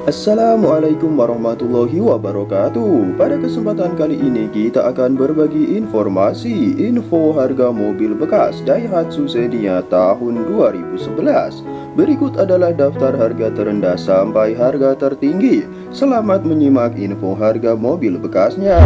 Assalamualaikum warahmatullahi wabarakatuh. Pada kesempatan kali ini kita akan berbagi info harga mobil bekas Daihatsu Xenia tahun 2011. Berikut adalah daftar harga terendah sampai harga tertinggi. Selamat menyimak info harga mobil bekasnya.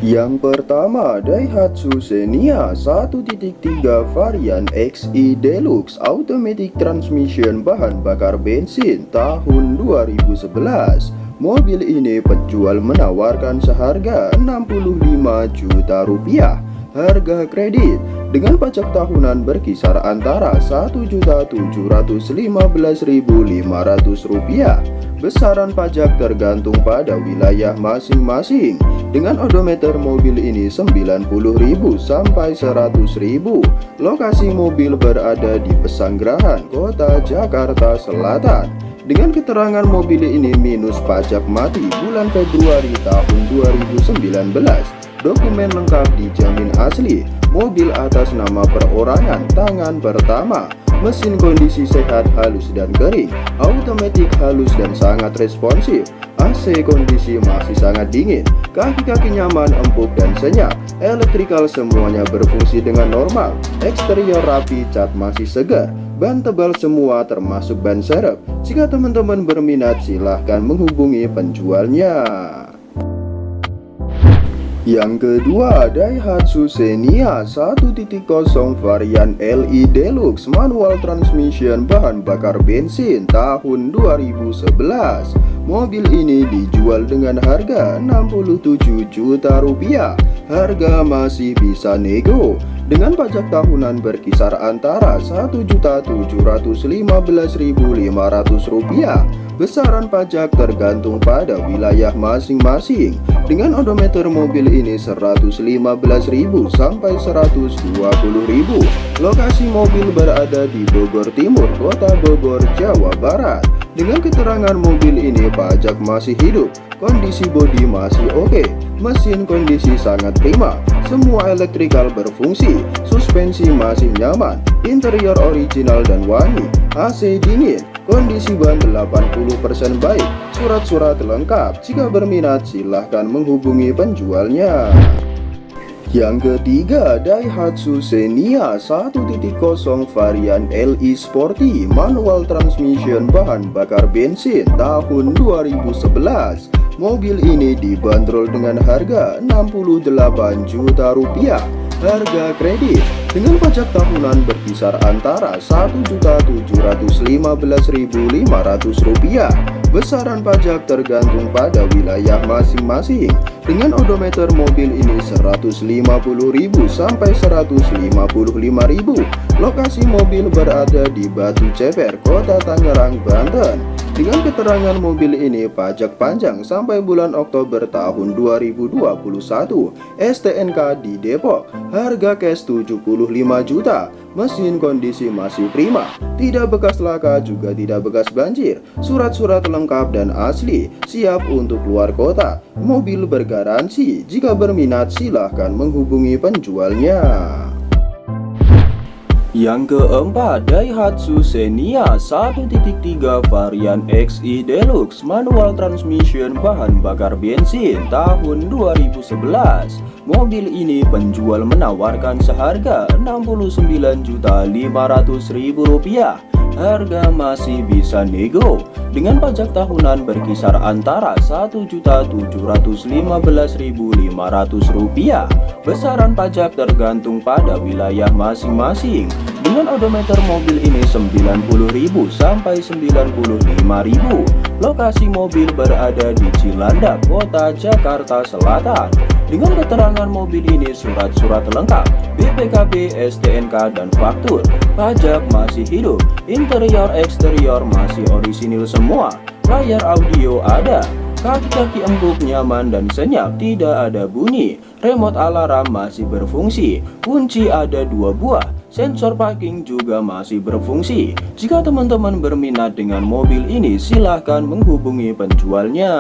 Yang pertama, Daihatsu Xenia 1.3 varian XI Deluxe Automatic Transmission bahan bakar bensin tahun 2011. Mobil ini penjual menawarkan seharga 65 juta rupiah. Harga kredit dengan pajak tahunan berkisar antara Rp1.715.500. Besaran pajak tergantung pada wilayah masing-masing. Dengan odometer mobil ini 90.000 sampai 100.000. Lokasi mobil berada di Pesanggrahan, Kota Jakarta Selatan. Dengan keterangan mobil ini minus pajak mati bulan Februari tahun 2019. Dokumen lengkap dijamin asli. Mobil atas nama perorangan tangan pertama. Mesin kondisi sehat, halus dan kering. Automatik halus dan sangat responsif. AC kondisi masih sangat dingin. Kaki-kaki nyaman, empuk dan senyap. Elektrikal semuanya berfungsi dengan normal. Eksterior rapi, cat masih segar. Ban tebal semua termasuk ban serep. Jika teman-teman berminat silahkan menghubungi penjualnya. Yang kedua, Daihatsu Xenia 1.0 varian LI Deluxe manual transmission bahan bakar bensin tahun 2011. Mobil ini dijual dengan harga 67 juta rupiah. Harga masih bisa nego. Dengan pajak tahunan berkisar antara Rp1.715.500. Besaran pajak tergantung pada wilayah masing-masing. Dengan odometer mobil ini 115.000 sampai 120.000. Lokasi mobil berada di Bogor Timur, Kota Bogor, Jawa Barat. Dengan keterangan mobil ini pajak masih hidup. Kondisi bodi masih oke. Mesin kondisi sangat prima. Semua elektrikal berfungsi. Suspensi masih nyaman. Interior original dan wangi. AC dingin. Kondisi ban 80% baik. Surat-surat lengkap. Jika berminat silahkan menghubungi penjualnya. Yang ketiga, Daihatsu Xenia 1.0 varian LI Sporty manual transmission bahan bakar bensin tahun 2011. Mobil ini dibanderol dengan harga 68 juta rupiah. Harga kredit dengan pajak tahunan berkisar antara Rp1.715.500. Besaran pajak tergantung pada wilayah masing-masing. Dengan odometer mobil ini 150.000 sampai 155.000. Lokasi mobil berada di Batu Ceper, Kota Tangerang Banten. Dengan keterangan mobil ini pajak panjang sampai bulan Oktober tahun 2021. STNK di Depok. Harga cash 75 juta. Mesin kondisi masih prima. Tidak bekas laka juga tidak bekas banjir. Surat-surat lengkap dan asli. Siap untuk keluar kota. Mobil bergaransi. Jika berminat silahkan menghubungi penjualnya. Yang keempat, Daihatsu Xenia 1.3 varian XI Deluxe manual transmission bahan bakar bensin tahun 2011. Mobil ini penjual menawarkan seharga Rp69.500.000. Harga masih bisa nego. Dengan pajak tahunan berkisar antara Rp1.715.500. Besaran pajak tergantung pada wilayah masing-masing. Dengan odometer mobil ini 90.000 sampai 95.000. Lokasi mobil berada di Cilandak, Kota Jakarta Selatan. Dengan keterangan mobil ini surat-surat lengkap, BPKB, STNK, dan faktur. Pajak masih hidup. Interior eksterior masih orisinil semua. Layar audio ada. Kaki-kaki empuk, nyaman dan senyap, tidak ada bunyi. Remote alarm masih berfungsi. Kunci ada 2 buah. Sensor parking juga masih berfungsi. Jika teman-teman berminat dengan mobil ini, silahkan menghubungi penjualnya.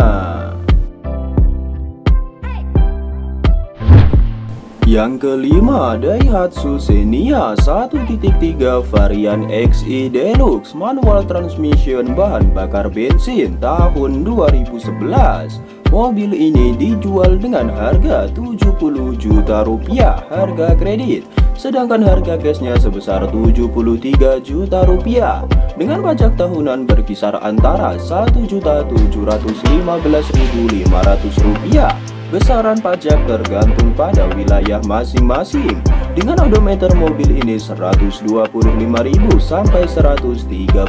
Yang kelima, Daihatsu Xenia 1.3 varian XI Deluxe manual transmission bahan bakar bensin tahun 2011. Mobil ini dijual dengan harga 70 juta rupiah harga kredit, sedangkan harga cashnya sebesar 73 juta rupiah dengan pajak tahunan berkisar antara 1.715.500 rupiah. Besaran pajak tergantung pada wilayah masing-masing. Dengan odometer mobil ini 125.000 sampai 130.000.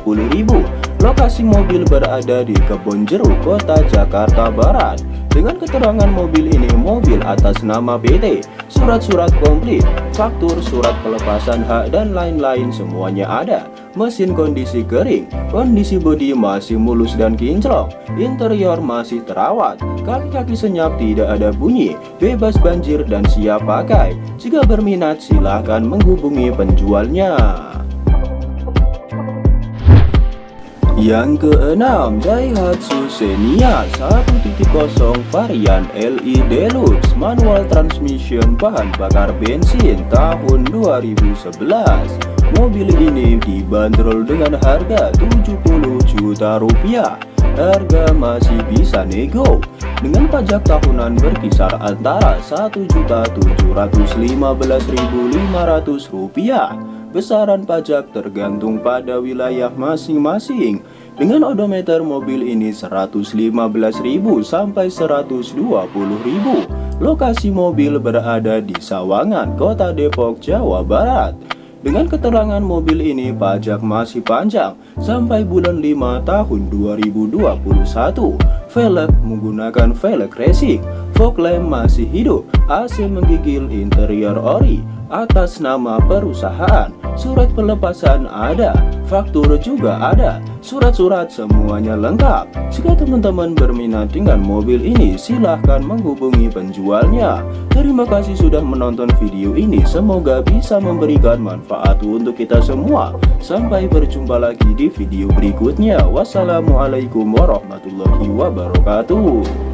Lokasi mobil berada di Kebon Jeruk, Kota Jakarta Barat. Dengan keterangan mobil ini mobil atas nama PT, surat-surat komplit, faktur, surat pelepasan hak dan lain-lain semuanya ada. Mesin kondisi kering, kondisi bodi masih mulus dan kinclong, interior masih terawat, kaki-kaki senyap, tidak ada bunyi, bebas banjir dan siap pakai. Jika berminat silahkan menghubungi penjualnya. Yang keenam, Daihatsu Xenia 1.0 varian LI Deluxe manual transmission bahan bakar bensin tahun 2011. Mobil ini dibanderol dengan harga 70 juta rupiah. Harga masih bisa nego dengan pajak tahunan berkisar antara 1.715.500 rupiah. Besaran pajak tergantung pada wilayah masing-masing. Dengan odometer mobil ini 115.000 sampai 120.000. Lokasi mobil berada di Sawangan, Kota Depok, Jawa Barat. Dengan keterangan mobil ini pajak masih panjang sampai bulan 5 tahun 2021. Velg menggunakan velg racing, fog lamp masih hidup, AC menggigil, interior ori atas nama perusahaan. Surat pelepasan ada, faktur juga ada, surat-surat semuanya lengkap. Jika teman-teman berminat dengan mobil ini, silahkan menghubungi penjualnya. Terima kasih sudah menonton video ini, semoga bisa memberikan manfaat untuk kita semua. Sampai berjumpa lagi di video berikutnya. Wassalamualaikum warahmatullahi wabarakatuh.